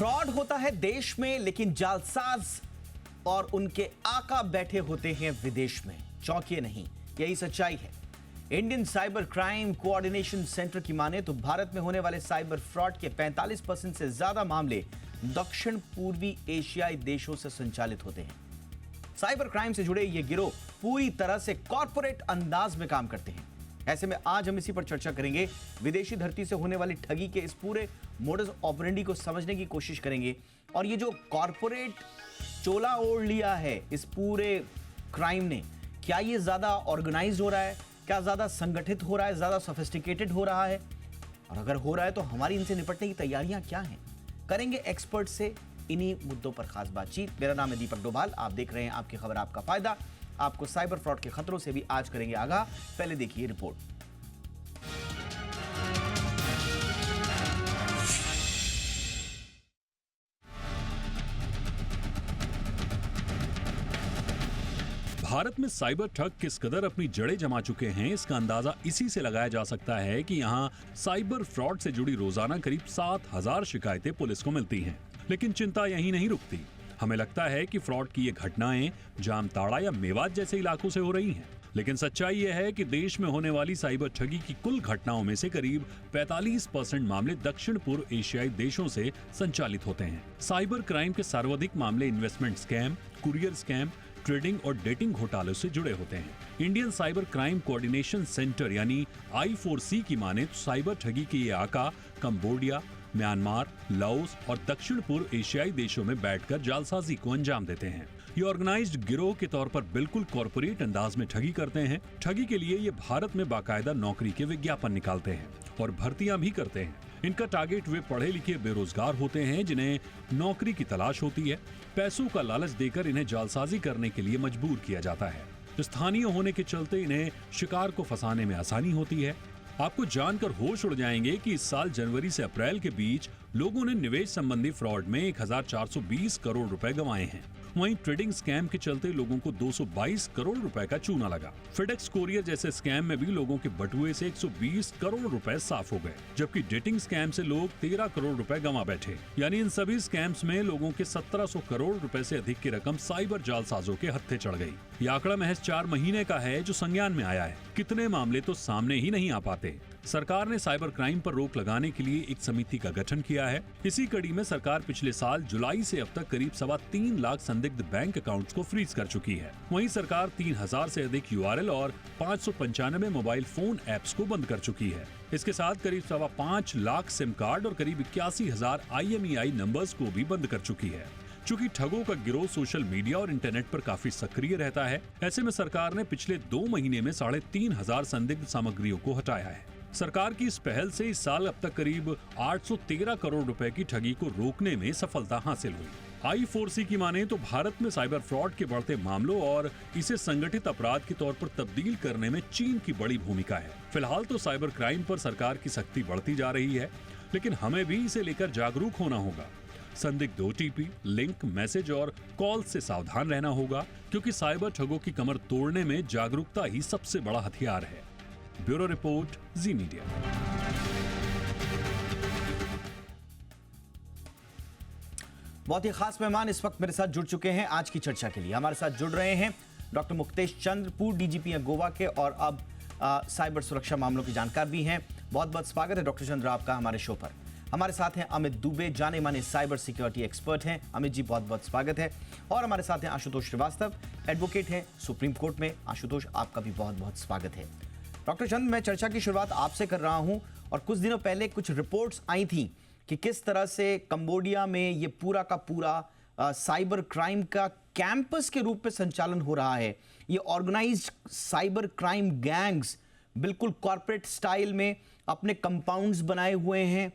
Fraud होता है देश में, लेकिन जालसाज और उनके आका बैठे होते हैं विदेश में। चौंकिए नहीं, यही सच्चाई है। Indian cyber crime coordination centre की माने तो भारत में होने वाले साइबर फ्रॉड के 45% से ज्यादा मामले दक्षिण पूर्वी एशियाई देशों से संचालित होते हैं। साइबर क्राइम से जुड़े ये गिरोह पूरी तरह से कॉर्पोरेट अंदाज में काम करते हैं। ऐसे में आज हम इसी पर चर्चा करेंगे। विदेशी धरती से होने वाली ठगी के इस पूरे मोडस ऑपरेंडी को समझने की कोशिश करेंगे और ये जो कॉर्पोरेट चोला ओढ़ लिया है इस पूरे क्राइम ने, क्या ये ज्यादा ऑर्गेनाइज्ड हो रहा है, क्या ज्यादा संगठित हो रहा है, ज्यादा सोफिस्टिकेटेड हो रहा है, और अगर हो रहा है तो हमारी इनसे निपटने की तैयारियां क्या हैं। करेंगे एक्सपर्ट से इन्हीं मुद्दों पर खास बातचीत। मेरा नाम है दीपक डोभाल, आप देख रहे हैं आपकी खबर आपका फायदा। आपको साइबर फ्रॉड के खतरों से भी आज करेंगे आगाह। पहले देखिए रिपोर्ट। भारत में साइबर ठग किस कदर अपनी जड़ें जमा चुके हैं, इसका अंदाजा इसी से लगाया जा सकता है कि यहाँ साइबर फ्रॉड से जुड़ी रोजाना करीब 7,000 शिकायतें पुलिस को मिलती हैं। लेकिन चिंता यहीं नहीं रुकती। हमें लगता है कि फ्रॉड की ये घटनाएं जामताड़ा या मेवात जैसे इलाकों से हो रही हैं, लेकिन सच्चाई यह है कि देश में होने वाली साइबर ठगी की कुल घटनाओं में से करीब 45% मामले दक्षिण पूर्व एशियाई देशों से संचालित होते हैं। साइबर क्राइम के सर्वाधिक मामले investment scam, courier scam, trading और डेटिंग घोटालों से जुड़े होते हैं। Indian cyber crime coordination centre यानी I4C की माने तो साइबर ठगी के ये आका कंबोडिया, म्यांमार, लाओस और दक्षिण पूर्व एशियाई देशों में बैठकर जालसाजी को अंजाम देते हैं। ये ऑर्गेनाइज्ड गिरोह के तौर पर बिल्कुल कॉर्पोरेट अंदाज में ठगी करते हैं। ठगी के लिए ये भारत में बाकायदा नौकरी के विज्ञापन निकालते हैं और भर्तियां भी करते हैं। इनका टारगेट वे पढ़े लिखे बेरोजगार होते हैं जिन्हें नौकरी की तलाश होती है। पैसों का लालच देकर इन्हें जालसाजी करने के लिए मजबूर किया जाता है। स्थानीय होने के चलते इन्हें शिकार को फंसाने में आसानी होती है। आपको जानकर होश उड़ जाएंगे कि इस साल जनवरी से अप्रैल के बीच लोगों ने निवेश संबंधी फ्रॉड में 1,420 करोड़ रुपए गंवाए हैं। वहीं ट्रेडिंग स्कैम के चलते लोगों को 222 करोड़ रुपए का चूना लगा। फेडेक्स कोरियर जैसे स्कैम में भी लोगों के बटुए से 120 करोड़ रुपए साफ हो गए, जबकि डेटिंग स्कैम से लोग 13 करोड़ रुपए गंवा बैठे। यानी इन सभी स्कैम्स में लोगों के 1700 करोड़ रुपए से अधिक की रकम साइबर जालसाजों के हत्थे चढ़ गई। ये आंकड़ा महज 4 महीने का है जो संज्ञान में आया है। कितने मामले तो सामने ही नहीं आ पाते। सरकार ने साइबर क्राइम पर रोक लगाने के लिए एक समिति का गठन किया है। इसी कड़ी में सरकार पिछले साल जुलाई से अब तक करीब 3.25 लाख संदिग्ध बैंक अकाउंट्स को फ्रीज कर चुकी है। वहीं सरकार 3,000 से अधिक URL और 595 मोबाइल फोन ऐप्स को बंद कर चुकी है। इसके साथ करीब 5.25 लाख सिम कार्ड और करीब 81,000 IMEI नंबर्स को भी बंद कर चुकी है। चूंकि ठगों का गिरोह सोशल मीडिया और इंटरनेट पर काफी सक्रिय रहता है, ऐसे में सरकार ने पिछले 2 महीने में 3,500 संदिग्ध सामग्रियों को हटाया है। सरकार की इस पहल से इस साल अब तक करीब 813 करोड़ रुपए की ठगी को रोकने में सफलता हासिल हुई। I4C की माने तो भारत में साइबर फ्रॉड के बढ़ते मामलों और इसे संगठित अपराध के तौर पर तब्दील करने में चीन की बड़ी भूमिका है। फिलहाल तो साइबर क्राइम पर सरकार की सख्ती बढ़ती जा रही है, लेकिन हमें भी इसे लेकर जागरूक होना होगा। संदिग्ध OTP, लिंक, मैसेज और कॉल से सावधान रहना होगा, क्योंकि साइबर ठगों की कमर तोड़ने में जागरूकता ही सबसे बड़ा हथियार है। ब्यूरो रिपोर्ट, जी मीडिया। बहुत ही खास मेहमान इस वक्त मेरे साथ जुड़ चुके हैं आज की चर्चा के लिए। हमारे साथ जुड़ रहे हैं डॉक्टर मुक्तेश चंद्र, पूर्व DGP हैं गोवा के और अब साइबर सुरक्षा मामलों की जानकार भी हैं। बहुत बहुत स्वागत है डॉक्टर चंद्र आपका हमारे शो पर। हमारे साथ हैं अमित दुबे, जाने माने साइबर सिक्योरिटी एक्सपर्ट हैं। अमित जी बहुत बहुत स्वागत है। और हमारे साथ हैं आशुतोष श्रीवास्तव, एडवोकेट हैं सुप्रीम कोर्ट में। आशुतोष आपका भी बहुत बहुत स्वागत है। डॉक्टर चंद्र, मैं चर्चा की शुरुआत आपसे कर रहा हूं और कुछ दिनों पहले कुछ रिपोर्ट्स आई थी कि किस तरह से कंबोडिया में ये पूरा का पूरा साइबर क्राइम का कैंपस के रूप में संचालन हो रहा है। ये ऑर्गेनाइज्ड साइबर क्राइम गैंग्स बिल्कुल कॉर्पोरेट स्टाइल में अपने कंपाउंड्स बनाए हुए हैं।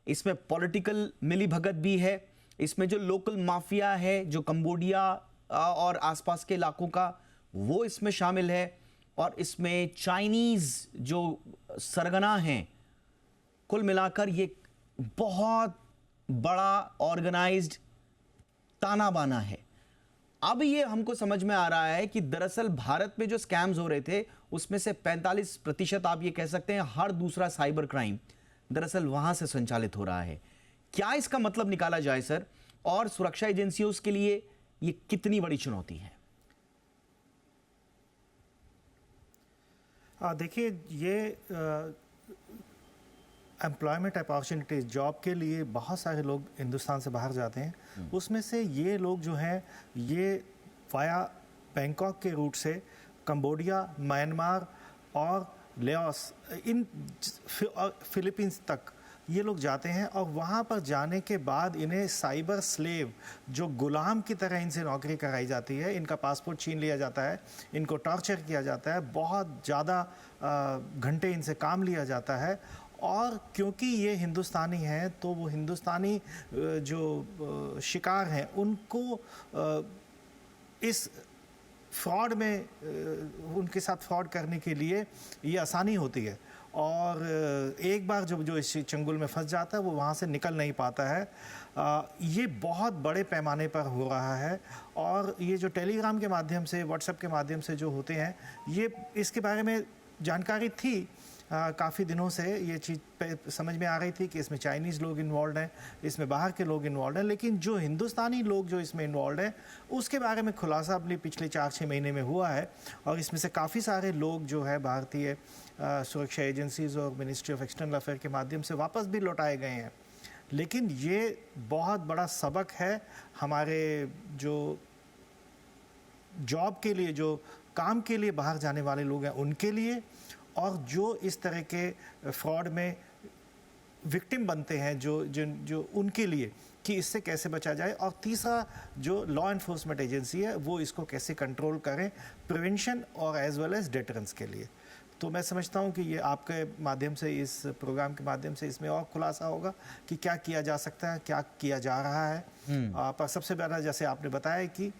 इसमें पॉलिटिकल मिलीभगत भी है। इसमें जो लोकल माफिया है जो कंबोडिया और आसपास के इलाकों का, वो इसमें शामिल है। और इसमें चाइनीज जो सरगना हैं। कुल मिलाकर ये बहुत बड़ा ऑर्गेनाइज्ड ताना बाना है। अब ये हमको समझ में आ रहा है कि दरअसल भारत में जो स्कैम्स हो रहे थे उसमें से 45% आप ये कह सकते हैं हर दूसरा साइबर क्राइम दरअसल वहां से संचालित हो रहा है। क्या इसका मतलब निकाला जाए सर, और सुरक्षा एजेंसियों के लिए ये कितनी बड़ी चुनौती है? देखिए, ये एम्प्लॉयमेंट अपॉर्चुनिटीज, जॉब के लिए बहुत सारे लोग हिंदुस्तान से बाहर जाते हैं। उसमें से ये लोग जो हैं, ये वाया बैंकॉक के रूट से कंबोडिया, म्यांमार और लाओस, इन फिलीपींस तक ये लोग जाते हैं। और वहाँ पर जाने के बाद इन्हें साइबर स्लेव, जो गुलाम की तरह इनसे नौकरी कराई जाती है, इनका पासपोर्ट छीन लिया जाता है, इनको टॉर्चर किया जाता है, बहुत ज़्यादा घंटे इनसे काम लिया जाता है। और क्योंकि ये हिंदुस्तानी हैं, तो वो हिंदुस्तानी जो शिकार हैं, उनको इस फ्रॉड में, उनके साथ फ्रॉड करने के लिए ये आसानी होती है। और एक बार जब जो इस चंगुल में फंस जाता है, वो वहाँ से निकल नहीं पाता है। ये बहुत बड़े पैमाने पर हो रहा है। और ये जो टेलीग्राम के माध्यम से, व्हाट्सएप के माध्यम से जो होते हैं, ये इसके बारे में जानकारी थी काफ़ी दिनों से। ये चीज़ समझ में आ रही थी कि इसमें चाइनीज़ लोग इन्वॉल्व हैं, इसमें बाहर के लोग इन्वॉल्व हैं। लेकिन जो हिंदुस्तानी लोग जो इसमें इन्वॉल्व हैं, उसके बारे में खुलासा अपने पिछले 4-6 महीने में हुआ है। और इसमें से काफ़ी सारे लोग जो है भारतीय सुरक्षा एजेंसीज और मिनिस्ट्री ऑफ एक्सटर्नल अफेयर के माध्यम से वापस भी लौटाए गए हैं। लेकिन ये बहुत बड़ा सबक है हमारे जो जॉब के लिए, जो काम के लिए बाहर जाने वाले लोग हैं, उनके लिए, और जो इस तरह के फ्रॉड में विक्टिम बनते हैं, जो उनके लिए, कि इससे कैसे बचा जाए। और तीसरा, जो लॉ एनफोर्समेंट एजेंसी है, वो इसको कैसे कंट्रोल करें, प्रिवेंशन और एज वेल एज डेटरेंस के लिए। तो मैं समझता हूँ कि ये आपके माध्यम से, इस प्रोग्राम के माध्यम से, इसमें और खुलासा होगा कि क्या किया जा सकता है, क्या किया जा रहा है। पर सबसे पहला, जैसे आपने बताया कि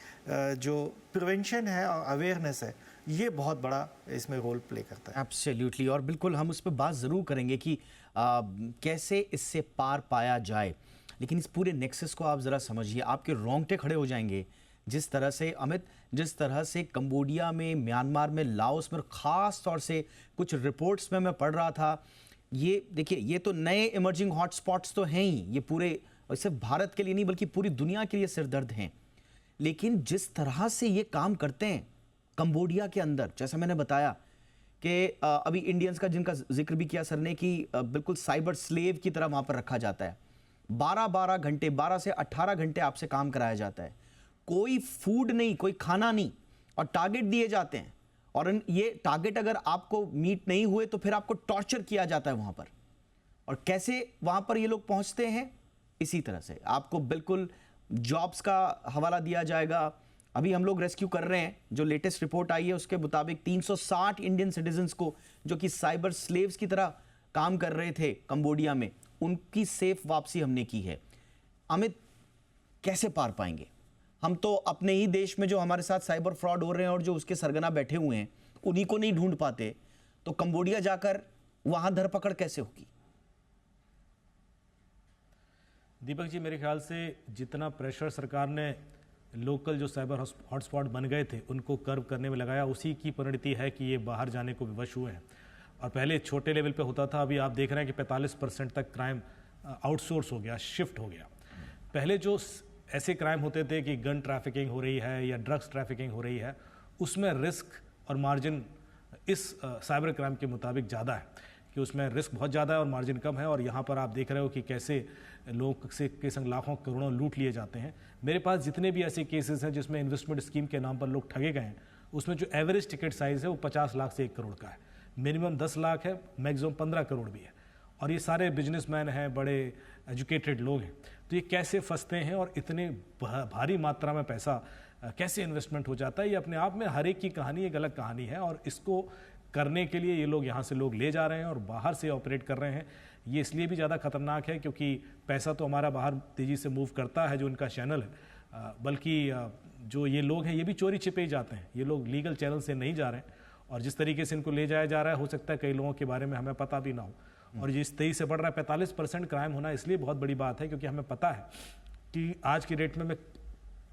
जो प्रिवेंशन है और अवेयरनेस है, ये बहुत बड़ा इसमें रोल प्ले करता है। एब्सोल्युटली, और बिल्कुल हम उस पर बात ज़रूर करेंगे कि कैसे इससे पार पाया जाए। लेकिन इस पूरे नेक्सस को आप ज़रा समझिए, आपके रोंगटे खड़े हो जाएंगे जिस तरह से अमित, जिस तरह से कंबोडिया में, म्यांमार में, लाओस में, ख़ास तौर से कुछ रिपोर्ट्स में मैं पढ़ रहा था। ये देखिए, ये तो नए इमर्जिंग हॉटस्पॉट्स तो हैं ही, ये पूरे, और सिर्फ भारत के लिए नहीं बल्कि पूरी दुनिया के लिए सिरदर्द हैं। लेकिन जिस तरह से ये काम करते हैं कंबोडिया के अंदर, जैसा मैंने बताया कि अभी इंडियंस का जिनका जिक्र भी किया सर ने, कि बिल्कुल साइबर स्लेव की तरह वहाँ पर रखा जाता है। 12-12 घंटे, 12 से 18 घंटे आपसे काम कराया जाता है। कोई फूड नहीं, कोई खाना नहीं, और टारगेट दिए जाते हैं। और ये टारगेट अगर आपको मीट नहीं हुए तो फिर आपको टॉर्चर किया जाता है वहाँ पर। और कैसे वहाँ पर ये लोग पहुँचते हैं, इसी तरह से आपको बिल्कुल जॉब्स का हवाला दिया जाएगा। अभी हम लोग रेस्क्यू कर रहे हैं, जो लेटेस्ट रिपोर्ट आई है उसके मुताबिक 360 इंडियन सिटीजन्स को, जो कि साइबर स्लेव्स की तरह काम कर रहे थे कंबोडिया में, उनकी सेफ वापसी हमने की है। अमित, कैसे पार पाएंगे? हम तो अपने ही देश में जो हमारे साथ साइबर फ्रॉड हो रहे हैं और जो उसके सरगना बैठे हुए हैं, उन्हीं को नहीं ढूंढ पाते, तो कंबोडिया जाकर वहां धरपकड़ कैसे होगी? दीपक जी, मेरे ख्याल से जितना प्रेशर सरकार ने लोकल जो साइबर हॉटस्पॉट बन गए थे उनको कर्व करने में लगाया, उसी की परिणति है कि ये बाहर जाने को विवश हुए हैं। और पहले छोटे लेवल पे होता था, अभी आप देख रहे हैं कि 45% तक क्राइम आउटसोर्स हो गया, शिफ्ट हो गया। पहले जो ऐसे क्राइम होते थे कि गन ट्रैफिकिंग हो रही है या ड्रग्स ट्रैफिकिंग हो रही है, उसमें रिस्क और मार्जिन इस साइबर क्राइम के मुताबिक ज़्यादा है, कि उसमें रिस्क बहुत ज़्यादा है और मार्जिन कम है। और यहाँ पर आप देख रहे हो कि कैसे लोग से के संग लाखों करोड़ों लूट लिए जाते हैं। मेरे पास जितने भी ऐसे केसेस हैं जिसमें इन्वेस्टमेंट स्कीम के नाम पर लोग ठगे गए हैं, उसमें जो एवरेज टिकट साइज़ है वो 50 लाख से 1 करोड़ का है, मिनिमम 10 लाख है, मैक्सिमम 15 करोड़ भी है। और ये सारे बिजनेसमैन हैं, बड़े एजुकेटेड लोग हैं। तो ये कैसे फंसते हैं और इतने भारी मात्रा में पैसा कैसे इन्वेस्टमेंट हो जाता है, ये अपने आप में हर एक की कहानी एक अलग कहानी है। और इसको करने के लिए ये लोग यहाँ से लोग ले जा रहे हैं और बाहर से ऑपरेट कर रहे हैं। ये इसलिए भी ज़्यादा खतरनाक है क्योंकि पैसा तो हमारा बाहर तेज़ी से मूव करता है, जो इनका चैनल है, बल्कि जो ये लोग हैं ये भी चोरी छिपे ही जाते हैं। ये लोग लीगल चैनल से नहीं जा रहे हैं, और जिस तरीके से इनको ले जाया जा रहा है, हो सकता है कई लोगों के बारे में हमें पता भी ना हो। और जिस तेज़ी से बढ़ रहा है, 45% क्राइम होना इसलिए बहुत बड़ी बात है क्योंकि हमें पता है कि आज की डेट में मैं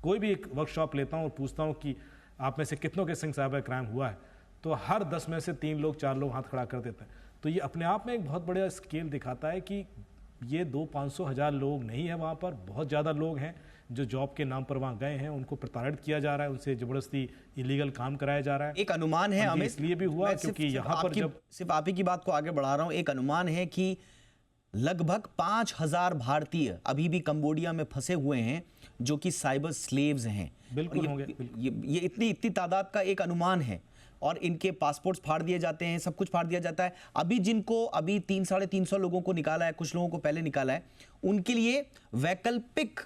कोई भी एक वर्कशॉप लेता हूँ और पूछता हूँ कि आप में से कितनों के संग साइबर क्राइम हुआ है, तो हर 10 में से 3 लोग 4 लोग हाथ खड़ा कर देते हैं। तो ये अपने आप में एक बहुत बड़ा स्केल दिखाता है कि ये 200-500 लोग नहीं है वहाँ पर, बहुत ज़्यादा लोग हैं जो जॉब के नाम पर वहाँ गए हैं, उनको प्रताड़ित किया जा रहा है, उनसे ज़बरदस्ती इलीगल काम कराया जा रहा है। एक अनुमान है और ये अमित, इसलिए भी हुआ मैं क्योंकि यहाँ पर जब सिर्फ आप ही की बात को आगे बढ़ा रहा हूं, एक अनुमान है कि लगभग 5000 भारतीय अभी भी कंबोडिया में फंसे हुए हैं जो कि साइबर स्लेव्स हैं। बिल्कुल और होंगे, ये इतनी तादाद का एक अनुमान है और इनके पासपोर्ट्स फाड़ दिए जाते हैं, सब कुछ फाड़ दिया जाता है। अभी 300-350 लोगों को निकाला है, कुछ लोगों को पहले निकाला है, उनके लिए वैकल्पिक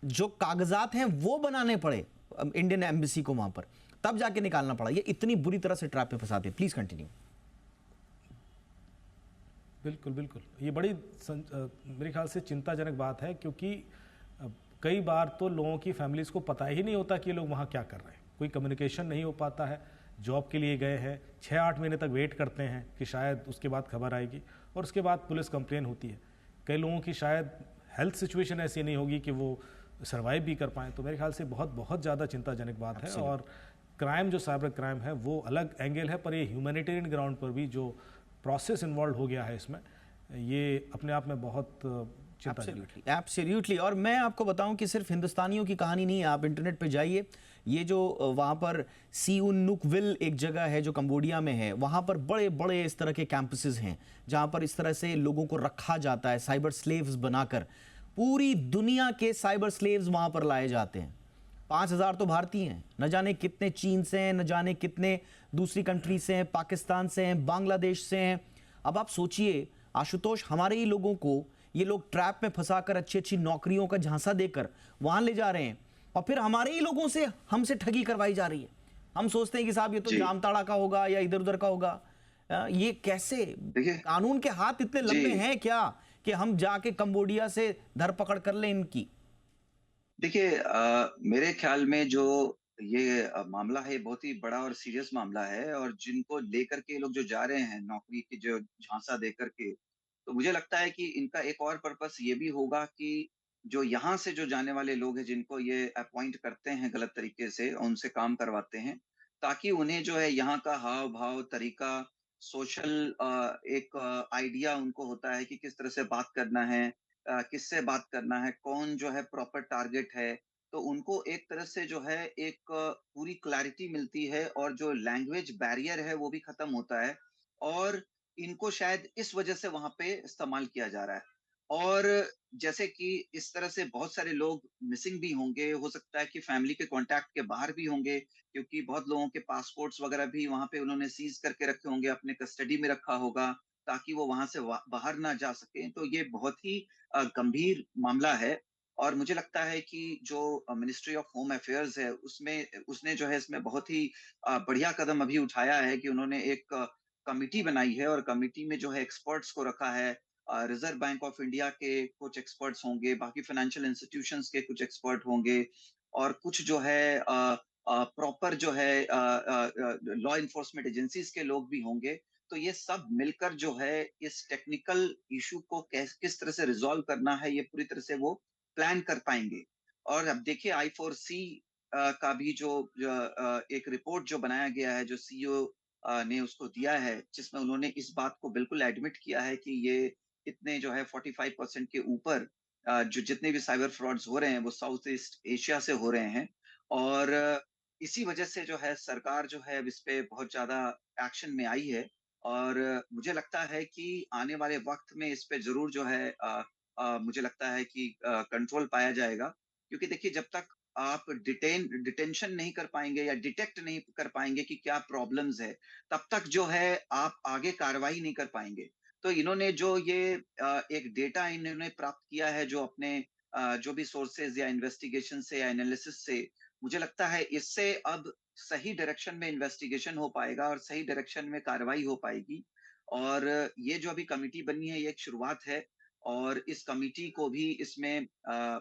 जो कागजात हैं वो बनाने पड़े इंडियन एम्बेसी को वहां पर, तब जाके निकालना पड़ा। ये इतनी बुरी तरह से ट्रैप पे फंसाते हैं। Please continue. बिल्कुल बिल्कुल, ये बड़ी मेरे ख्याल से चिंताजनक बात है, क्योंकि कई बार तो लोगों की फैमिलीज़ को पता ही नहीं होता कि ये लोग वहाँ क्या कर रहे हैं, कोई कम्युनिकेशन नहीं हो पाता है। जॉब के लिए गए हैं, 6-8 महीने तक वेट करते हैं कि शायद उसके बाद खबर आएगी, और उसके बाद पुलिस कंप्लेन होती है। कई लोगों की शायद हेल्थ सिचुएशन ऐसी नहीं होगी कि वो सर्वाइव भी कर पाएँ। तो मेरे ख्याल से बहुत बहुत ज़्यादा चिंताजनक बात है। और क्राइम जो साइबर क्राइम है वो अलग एंगल है, पर ये ह्यूमैनिटेरियन ग्राउंड पर भी जो प्रोसेस इन्वॉल्व हो गया है इसमें, ये अपने आप में बहुत चिंताजनक है। एब्सोल्युटली। और मैं आपको बताऊं कि सिर्फ हिंदुस्तानियों की कहानी नहीं है, आप इंटरनेट पे जाइए, ये जो वहाँ पर सिउनुकविल एक जगह है जो कंबोडिया में है, वहाँ पर बड़े बड़े इस तरह के कैंपसेस हैं जहाँ पर इस तरह से लोगों को रखा जाता है साइबर स्लेव्स बनाकर। पूरी दुनिया के साइबर स्लेव्स वहाँ पर लाए जाते हैं। 5000 तो भारतीय हैं, न जाने कितने चीन से हैं, न जाने कितने दूसरी कंट्री से हैं, पाकिस्तान से हैं, बांग्लादेश से हैं। अब आप सोचिए आशुतोष, हमारे ही लोगों को ये लोग ट्रैप में फंसाकर अच्छी अच्छी नौकरियों का झांसा देकर वहां ले जा रहे हैं, और फिर हमारे ही लोगों से हमसे ठगी करवाई जा रही है। हम सोचते हैं कि साहब ये तो जामताड़ा का होगा या इधर उधर का होगा। ये कैसे? कानून के हाथ इतने लंबे हैं क्या कि हम जाके कंबोडिया से धरपकड़ कर लें इनकी? देखिए, मेरे ख्याल में जो ये मामला है बहुत ही बड़ा और सीरियस मामला है, और जिनको लेकर के लोग जो जा रहे हैं नौकरी की जो झांसा दे करके, तो मुझे लगता है कि इनका एक और पर्पस ये भी होगा कि जो यहाँ से जो जाने वाले लोग हैं जिनको ये अपॉइंट करते हैं गलत तरीके से, उनसे काम करवाते हैं, ताकि उन्हें जो है यहाँ का हाव भाव तरीका, सोशल एक आइडिया उनको होता है कि किस तरह से बात करना है, किससे बात करना है, कौन जो है प्रॉपर टारगेट है। तो उनको एक तरह से जो है एक पूरी क्लैरिटी मिलती है, और जो लैंग्वेज बैरियर है वो भी खत्म होता है, और इनको शायद इस वजह से वहां पे इस्तेमाल किया जा रहा है। और जैसे कि इस तरह से बहुत सारे लोग मिसिंग भी होंगे, हो सकता है कि फैमिली के कांटेक्ट के बाहर भी होंगे, क्योंकि बहुत लोगों के पासपोर्ट्स वगैरह भी वहां पे उन्होंने सीज करके रखे होंगे, अपने कस्टडी में रखा होगा, ताकि वो वहां से बाहर ना जा सके। तो ये बहुत ही गंभीर मामला है, और मुझे लगता है कि जो मिनिस्ट्री ऑफ होम अफेयर्स है उसमें उसने जो है इसमें बहुत ही बढ़िया कदम अभी उठाया है कि उन्होंने एक कमिटी बनाई है, और कमिटी में जो है एक्सपर्ट्स को रखा है। रिजर्व बैंक ऑफ इंडिया के कुछ एक्सपर्ट्स होंगे, बाकी फाइनेंशियल इंस्टीट्यूशंस के कुछ एक्सपर्ट होंगे, और कुछ जो है प्रॉपर जो है लॉ इन्फोर्समेंट एजेंसीज के लोग भी होंगे। तो ये सब मिलकर जो है इस टेक्निकल इशू को किस तरह से रिजॉल्व करना है, ये पूरी तरह से वो प्लान कर पाएंगे। और अब देखिए I4C का भी जो एक रिपोर्ट जो बनाया गया है, जो सीईओ ने उसको दिया है, जिसमें उन्होंने इस बात को बिल्कुल एडमिट किया है कि ये इतने जो है 45% के ऊपर जो जितने भी साइबर फ्रॉड्स हो रहे हैं वो साउथ ईस्ट एशिया से हो रहे हैं। और इसी वजह से जो है सरकार जो है अब इस पे बहुत ज्यादा एक्शन में आई है, और मुझे लगता है कि आने वाले वक्त में इस पे जरूर जो है मुझे लगता है कि कंट्रोल पाया जाएगा। क्योंकि देखिए, जब तक आप डिटेंशन नहीं कर पाएंगे या डिटेक्ट नहीं कर पाएंगे कि क्या प्रॉब्लम्स है, तब तक जो है आप आगे कार्रवाई नहीं कर पाएंगे। तो इन्होंने जो ये एक डेटा इन्होंने प्राप्त किया है, जो अपने जो भी सोर्सेज या इन्वेस्टिगेशन से या एनालिसिस से, मुझे लगता है इससे अब सही डायरेक्शन में इन्वेस्टिगेशन हो पाएगा और सही डायरेक्शन में कार्रवाई हो पाएगी। और ये जो अभी कमिटी बनी है, ये एक शुरुआत है, और इस कमिटी को भी इसमें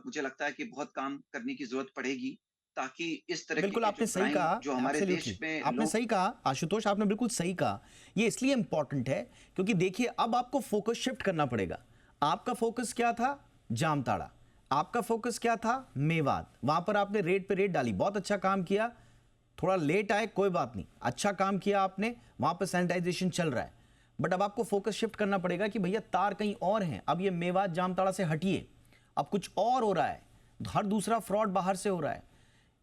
मुझे लगता है कि बहुत काम करने की जरूरत पड़ेगी, ताकि इस तरह बिल्कुल के आपने जो सही क्राइम कहा, जो हमारे देश एब्सोल्युटली में आपने लोग सही कहा आशुतोष, आपने बिल्कुल सही कहा। ये इसलिए इंपॉर्टेंट है क्योंकि देखिए अब आपको फोकस शिफ्ट करना पड़ेगा। आपका फोकस क्या था? जामताड़ा। आपका फोकस क्या था? मेवात। वहां पर आपने रेड पे रेड डाली, बहुत अच्छा काम किया। थोड़ा लेट आए कोई बात नहीं, अच्छा काम किया आपने, वहां पर सैनिटाइजेशन चल रहा है। बट अब आपको फोकस शिफ्ट करना पड़ेगा कि भैया तार कहीं और हैं। अब ये मेवात जामताड़ा से हटिए, अब कुछ और हो रहा है, हर दूसरा फ्रॉड बाहर से हो रहा है।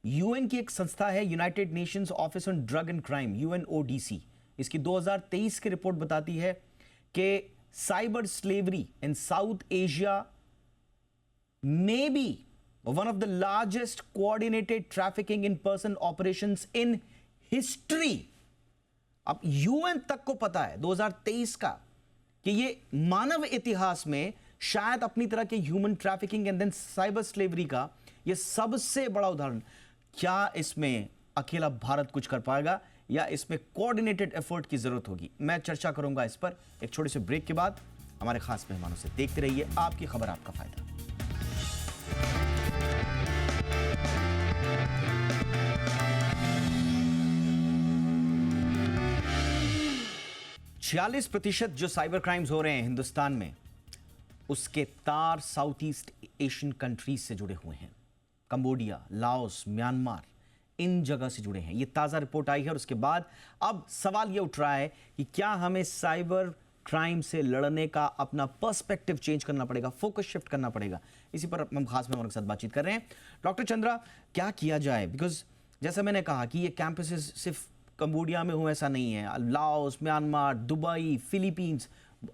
यूएन की एक संस्था है, United Nations office on drug and crime, UNODC, इसकी 2023 की रिपोर्ट बताती है कि cyber slavery in south Asia may be one of the largest coordinated trafficking in person operations in history। अब यूएन तक को पता है 2023 का कि ये मानव इतिहास में शायद अपनी तरह के human trafficking and then cyber slavery का ये सबसे बड़ा उदाहरण। क्या इसमें अकेला भारत कुछ कर पाएगा या इसमें कोऑर्डिनेटेड एफर्ट की जरूरत होगी? मैं चर्चा करूंगा इस पर एक छोटे से ब्रेक के बाद हमारे खास मेहमानों से। देखते रहिए आपकी खबर आपका फायदा। 46% जो साइबर क्राइम्स हो रहे हैं हिंदुस्तान में, उसके तार साउथ ईस्ट एशियन कंट्रीज से जुड़े हुए हैं। कंबोडिया, लाओस, म्यांमार, इन जगह से जुड़े हैं। ये ताज़ा रिपोर्ट आई है और उसके बाद अब सवाल ये उठ रहा है कि क्या हमें साइबर क्राइम से लड़ने का अपना पर्सपेक्टिव चेंज करना पड़ेगा, फोकस शिफ्ट करना पड़ेगा। इसी पर हम खास मेहमानों के साथ बातचीत कर रहे हैं। डॉक्टर चंद्रा, क्या किया जाए? बिकॉज जैसा मैंने कहा कि ये कैंपसेस सिर्फ कंबोडिया में हो ऐसा नहीं है, लाओस, म्यांमार, दुबई, फिलीपींस,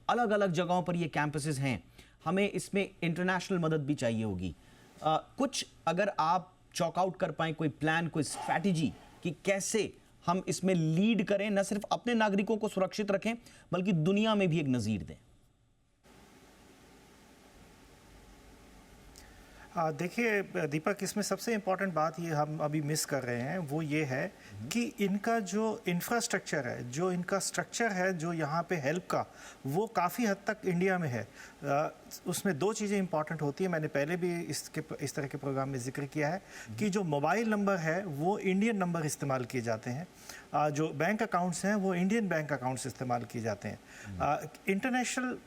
अलग अलग जगहों पर ये कैंपसेस हैं। हमें इसमें इंटरनेशनल मदद भी चाहिए होगी। कुछ अगर आप चॉक आउट कर पाएं, कोई प्लान, कोई स्ट्रैटेजी कि कैसे हम इसमें लीड करें, न सिर्फ अपने नागरिकों को सुरक्षित रखें बल्कि दुनिया में भी एक नज़ीर दें। देखिए दीपक, इसमें सबसे इम्पॉर्टेंट बात ये हम अभी मिस कर रहे हैं, वो ये है कि इनका जो इंफ्रास्ट्रक्चर है, जो इनका स्ट्रक्चर है, जो यहाँ पे हेल्प का, वो काफ़ी हद तक इंडिया में है। उसमें दो चीज़ें इंपॉर्टेंट होती हैं। मैंने पहले भी इस तरह के प्रोग्राम में जिक्र किया है कि जो मोबाइल नंबर है वो इंडियन नंबर इस्तेमाल किए जाते हैं, जो बैंक अकाउंट्स हैं वो इंडियन बैंक अकाउंट्स इस्तेमाल किए जाते हैं। इंटरनेशनल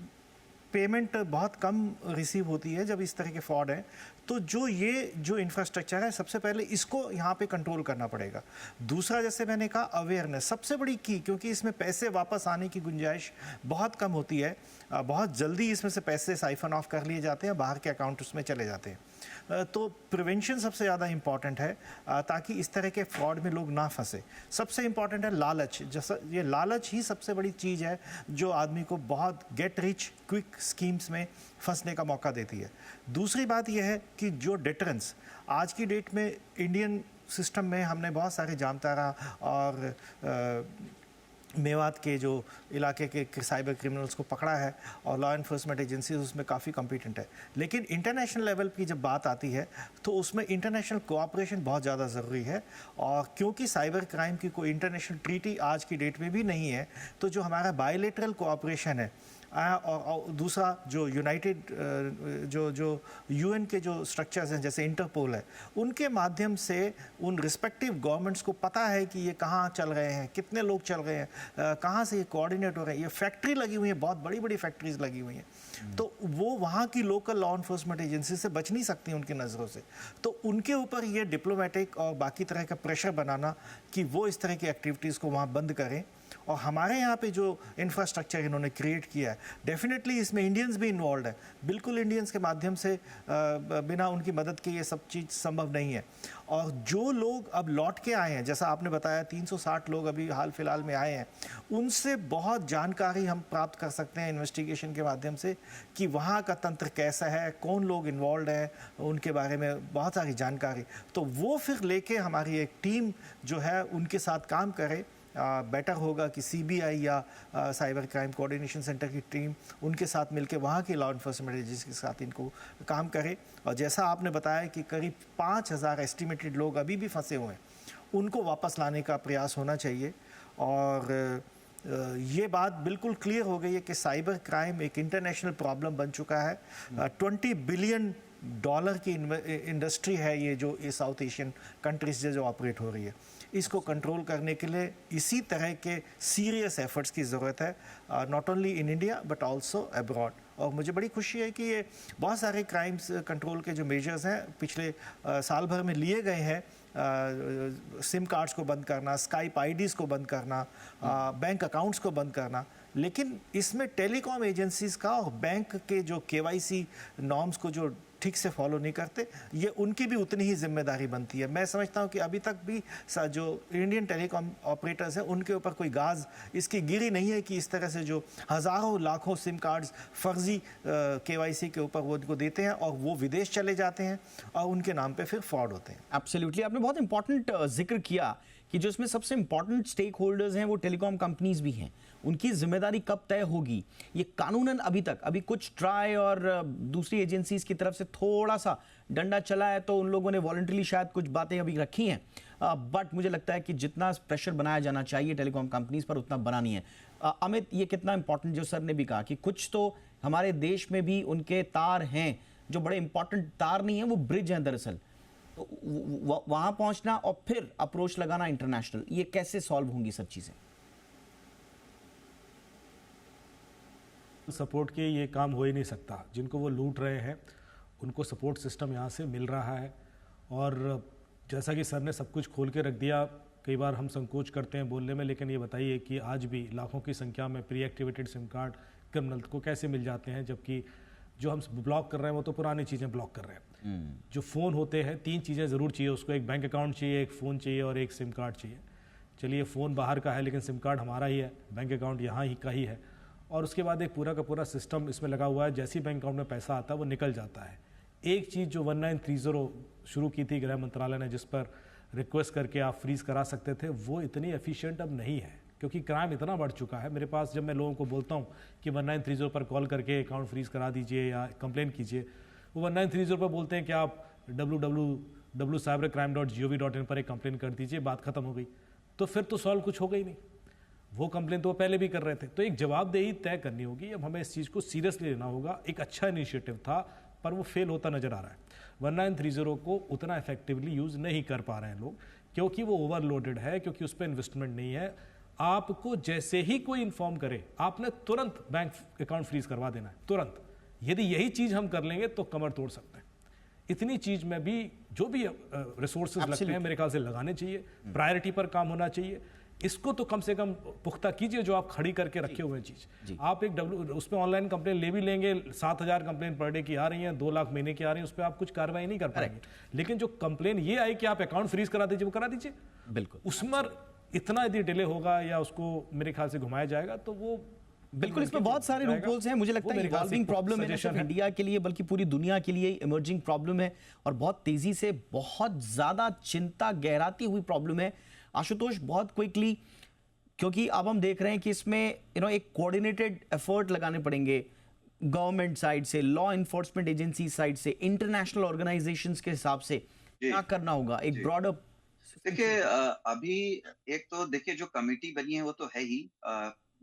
पेमेंट बहुत कम रिसीव होती है जब इस तरह के फ्रॉड हैं। तो जो इंफ्रास्ट्रक्चर है, सबसे पहले इसको यहाँ पे कंट्रोल करना पड़ेगा। दूसरा, जैसे मैंने कहा, अवेयरनेस सबसे बड़ी की, क्योंकि इसमें पैसे वापस आने की गुंजाइश बहुत कम होती है। बहुत जल्दी इसमें से पैसे साइफन ऑफ कर लिए जाते हैं, बाहर के अकाउंट उसमें चले जाते हैं। तो प्रिवेंशन सबसे ज़्यादा इम्पॉर्टेंट है ताकि इस तरह के फ्रॉड में लोग ना फंसे। सबसे इम्पॉर्टेंट है लालच। जैसा ये लालच ही सबसे बड़ी चीज़ है जो आदमी को बहुत गेट रिच क्विक स्कीम्स में फंसने का मौका देती है। दूसरी बात यह है कि जो डिटरेंस आज की डेट में इंडियन सिस्टम में, हमने बहुत सारे जामताड़ा और मेवात के जो इलाके के साइबर क्रिमिनल्स को पकड़ा है और लॉ एनफोर्समेंट एजेंसीज उसमें काफ़ी कॉम्पिटेंट है। लेकिन इंटरनेशनल लेवल की जब बात आती है तो उसमें इंटरनेशनल कोऑपरेशन बहुत ज़्यादा ज़रूरी है। और क्योंकि साइबर क्राइम की कोई इंटरनेशनल ट्रीटी आज की डेट में भी नहीं है, तो जो हमारा बायलैटरल कोऑपरेशन है और दूसरा जो यूनाइटेड जो यूएन के जो स्ट्रक्चर्स हैं जैसे इंटरपोल है, उनके माध्यम से उन रिस्पेक्टिव गवर्नमेंट्स को पता है कि ये कहाँ चल रहे हैं, कितने लोग चल रहे हैं, कहाँ से ये कोऑर्डिनेट हो रहे हैं। ये फैक्ट्री लगी हुई है, बहुत बड़ी बड़ी फैक्ट्रीज लगी हुई हैं, तो वो वहाँ की लोकल लॉ एनफोर्समेंट एजेंसी से बच नहीं सकती उनकी नज़रों से। तो उनके ऊपर ये डिप्लोमेटिक और बाकी तरह का प्रेशर बनाना कि वो इस तरह की एक्टिविटीज़ को वहाँ बंद करें। और हमारे यहाँ पे जो इंफ्रास्ट्रक्चर इन्होंने क्रिएट किया है, डेफिनेटली इसमें इंडियंस भी इन्वॉल्व है। बिल्कुल इंडियंस के माध्यम से बिना उनकी मदद के ये सब चीज़ संभव नहीं है। और जो लोग अब लौट के आए हैं, जैसा आपने बताया 360 लोग अभी हाल फिलहाल में आए हैं, उनसे बहुत जानकारी हम प्राप्त कर सकते हैं इन्वेस्टिगेशन के माध्यम से कि वहाँ का तंत्र कैसा है, कौन लोग इन्वॉल्व हैं, उनके बारे में बहुत सारी जानकारी। तो वो फिर लेके हमारी एक टीम जो है उनके साथ काम करे। बेटर होगा कि सीबीआई या साइबर क्राइम कोऑर्डिनेशन सेंटर की टीम उनके साथ मिलकर वहाँ की लॉ एनफोर्समेंट एजेंसी के साथ इनको काम करे। और जैसा आपने बताया कि करीब 5000 एस्टिमेटेड लोग अभी भी फंसे हुए हैं, उनको वापस लाने का प्रयास होना चाहिए। और ये बात बिल्कुल क्लियर हो गई है कि साइबर क्राइम एक इंटरनेशनल प्रॉब्लम बन चुका है। $20 बिलियन की इंडस्ट्री है ये, जो ये साउथ एशियन कंट्रीज से जो ऑपरेट हो रही है। इसको कंट्रोल करने के लिए इसी तरह के सीरियस एफर्ट्स की ज़रूरत है, not only in India but also abroad. और मुझे बड़ी खुशी है कि ये बहुत सारे क्राइम्स कंट्रोल के जो मेजर्स हैं पिछले साल भर में लिए गए हैं, सिम कार्ड्स को बंद करना, स्काइप आईडीज़ को बंद करना, बैंक अकाउंट्स को बंद करना, लेकिन इसमें टेलीकॉम एजेंसीज का और बैंक के जो केवाईसी नॉर्म्स को जो ठीक से फॉलो नहीं करते, ये उनकी भी उतनी ही जिम्मेदारी बनती है। मैं समझता हूँ कि अभी तक भी जो इंडियन टेलीकॉम ऑपरेटर्स हैं उनके ऊपर कोई गाज इसकी गिरी नहीं है कि इस तरह से जो हज़ारों लाखों सिम कार्ड्स फर्जी केवाईसी के ऊपर वो उनको देते हैं और वो विदेश चले जाते हैं और उनके नाम पे फिर फ्रॉड होते हैं। एब्सोल्युटली, आपने बहुत इंपॉर्टेंट जिक्र किया कि जो इसमें सबसे इंपॉर्टेंट स्टेक होल्डर्स हैं वो टेलीकॉम कंपनीज भी हैं। उनकी जिम्मेदारी कब तय होगी, ये कानूनन अभी कुछ ट्राई और दूसरी एजेंसीज की तरफ से थोड़ा सा डंडा चला है, तो उन लोगों ने वॉलंटरी शायद कुछ बातें अभी रखी हैं, बट मुझे लगता है कि जितना प्रेशर बनाया जाना चाहिए टेलीकॉम कंपनीज पर उतना बना नहीं है। अमित, ये कितना इंपॉर्टेंट, जो सर ने भी कहा कि कुछ तो हमारे देश में भी उनके तार हैं जो बड़े इंपॉर्टेंट तार नहीं है, वो ब्रिज हैं दरअसल, तो वहां पहुंचना और फिर अप्रोच लगाना इंटरनेशनल, ये कैसे सॉल्व होंगी सब चीजें? सपोर्ट के ये काम हो ही नहीं सकता। जिनको वो लूट रहे हैं उनको सपोर्ट सिस्टम यहाँ से मिल रहा है, और जैसा कि सर ने सब कुछ खोल के रख दिया, कई बार हम संकोच करते हैं बोलने में, लेकिन ये बताइए कि आज भी लाखों की संख्या में pre activated SIM card criminal को कैसे मिल जाते हैं, जबकि जो हम ब्लॉक कर रहे हैं वो तो पुरानी चीज़ें ब्लॉक कर रहे हैं। जो फ़ोन होते हैं, 3 चीज़ें ज़रूर चाहिए उसको, एक बैंक अकाउंट चाहिए, एक फ़ोन चाहिए और एक सिम कार्ड चाहिए। चलिए फ़ोन बाहर का है लेकिन सिम कार्ड हमारा ही है, बैंक अकाउंट यहाँ ही का ही है, और उसके बाद एक पूरा का पूरा सिस्टम इसमें लगा हुआ है। जैसे ही बैंक अकाउंट में पैसा आता है वो निकल जाता है। एक चीज़ जो 1930 शुरू की थी गृह मंत्रालय ने, जिस पर रिक्वेस्ट करके आप फ्रीज करा सकते थे, वो इतनी एफिशिएंट अब नहीं है, क्योंकि क्राइम इतना बढ़ चुका है। मेरे पास जब मैं लोगों को बोलता हूँ कि 1930 पर कॉल करके अकाउंट फ्रीज करा दीजिए या कंप्लेन कीजिए, वो 1930 पर बोलते हैं कि आप www.cybercrime.gov.in पर एक कंप्लेन कर दीजिए, बात खत्म हो गई। तो फिर तो सॉल्व कुछ हो गई नहीं, वो कंप्लेन तो वो पहले भी कर रहे थे। तो एक जवाबदेही तय करनी होगी। अब हमें इस चीज़ को सीरियसली लेना होगा। एक अच्छा इनिशिएटिव था पर वो फेल होता नजर आ रहा है। 1930 को उतना इफेक्टिवली यूज़ नहीं कर पा रहे हैं लोग, क्योंकि वो ओवरलोडेड है, क्योंकि उस पर इन्वेस्टमेंट नहीं है। आपको जैसे ही कोई इन्फॉर्म करे, आपने तुरंत बैंक अकाउंट फ्रीज करवा देना है, तुरंत। यदि यही चीज़ हम कर लेंगे तो कमर तोड़ सकते हैं। इतनी चीज़ में भी जो भी रिसोर्सेज लगते हैं मेरे ख्याल से लगाने चाहिए, प्रायोरिटी पर काम होना चाहिए। इसको तो कम से कम पुख्ता कीजिए, जो आप खड़ी करके रखे हुए हैं चीज़। आप एक उसमें ऑनलाइन कंप्लेन ले भी लेंगे, 7,000 कंप्लेन पर डे की आ रही हैं, 2 लाख महीने की आ रही हैं, उस पर आप कुछ कार्रवाई नहीं कर पाएंगे। लेकिन जो कंप्लेन ये आई कि आप अकाउंट फ्रीज करा दीजिए, वो करा दीजिए। बिल्कुल, उसमें इतना यदि डिले होगा या उसको मेरे ख्याल से घुमाया जाएगा तो वो बिल्कुल, इसमें बहुत सारे लूपहोल्स हैं। मुझे लगता है इवॉल्विंग प्रॉब्लम है, सिर्फ इंडिया के लिए बल्कि पूरी दुनिया के लिए इमर्जिंग प्रॉब्लम है, और बहुत तेजी से बहुत ज्यादा चिंता गहराती हुई प्रॉब्लम है। आशुतोष, बहुत क्विकली, क्योंकि अब हम देख रहे हैं कि इसमें एक कोऑर्डिनेटेड एफर्ट लगाने पड़ेंगे गवर्नमेंट साइड से, लॉ इन्फोर्समेंट एजेंसी साइड से, इंटरनेशनल ऑर्गेनाइजेशंस के हिसाब से क्या करना होगा, एक ब्रॉडर। देखिए, अभी एक तो देखिए जो कमेटी बनी है वो तो है ही,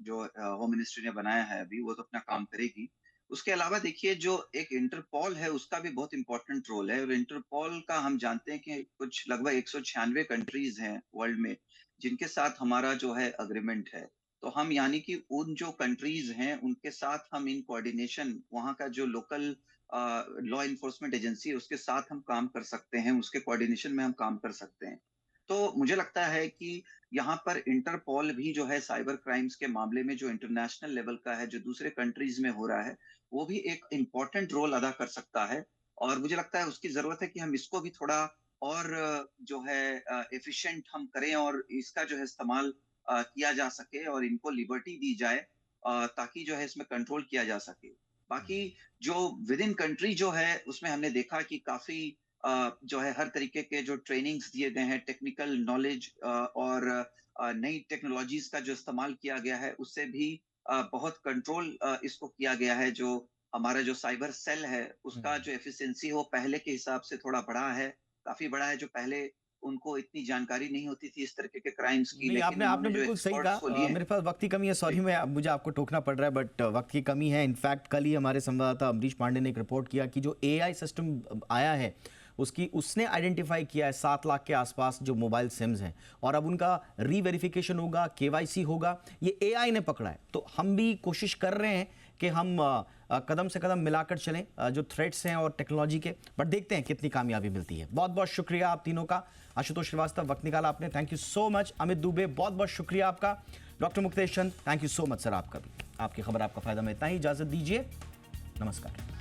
जो होम मिनिस्ट्री ने बनाया है अभी, वो तो अपना काम करेगी। उसके अलावा देखिए जो एक इंटरपोल है उसका भी बहुत इंपॉर्टेंट रोल है, और इंटरपोल का हम जानते हैं कि कुछ लगभग 196 कंट्रीज हैं वर्ल्ड में जिनके साथ हमारा जो है अग्रीमेंट है। तो हम यानी कि उन जो कंट्रीज हैं उनके साथ हम इन कोऑर्डिनेशन, वहाँ का जो लोकल लॉ इन्फोर्समेंट एजेंसी है उसके साथ हम काम कर सकते हैं, उसके कोऑर्डिनेशन में हम काम कर सकते हैं। तो मुझे लगता है कि यहाँ पर इंटरपोल भी जो है साइबर क्राइम्स के मामले में जो इंटरनेशनल लेवल का है, जो दूसरे कंट्रीज में हो रहा है, वो भी एक इम्पॉर्टेंट रोल अदा कर सकता है। और मुझे लगता है उसकी जरूरत है कि हम इसको भी थोड़ा और जो है एफिशिएंट हम करें, और इसका जो है इस्तेमाल किया जा सके और इनको लिबर्टी दी जाए, ताकि जो है इसमें कंट्रोल किया जा सके। बाकी जो विद इन कंट्री जो है उसमें हमने देखा कि काफी जो है हर तरीके के जो ट्रेनिंग्स दिए गए हैं, टेक्निकल नॉलेज और नई टेक्नोलॉजीज का जो इस्तेमाल किया गया है, उससे भी बहुत कंट्रोल इसको किया गया है। जो हमारा जो साइबर सेल है उसका जो एफिशिएंसी हो पहले के हिसाब से थोड़ा बढ़ा है, काफी बड़ा है। जो पहले उनको इतनी जानकारी नहीं होती थी इस तरीके के क्राइम्स की, लेकिन आपने बिल्कुल सही कहा। मेरे पास वक्त की कमी है, सॉरी, मुझे आपको टोकना पड़ रहा है, बट वक्त की कमी है। इनफैक्ट कल ही हमारे संवाददाता अमरीश पांडे ने एक रिपोर्ट किया कि जो AI सिस्टम आया है उसने आइडेंटिफाई किया है 7 लाख के आसपास जो मोबाइल सिम्स हैं, और अब उनका रीवेरिफिकेशन होगा, KYC होगा, ये AI ने पकड़ा है। तो हम भी कोशिश कर रहे हैं कि हम कदम से कदम मिलाकर चलें जो थ्रेट्स हैं और टेक्नोलॉजी के, बट देखते हैं कितनी कामयाबी मिलती है। बहुत बहुत शुक्रिया आप तीनों का। आशुतोष श्रीवास्तव, वक्त निकाला आपने, thank you so much. Amit Dubey, बहुत बहुत शुक्रिया आपका। Doctor Muktesh Chand, thank you so much sir आपका भी। आपकी खबर आपका फायदा में इतना ही, इजाजत दीजिए, नमस्कार।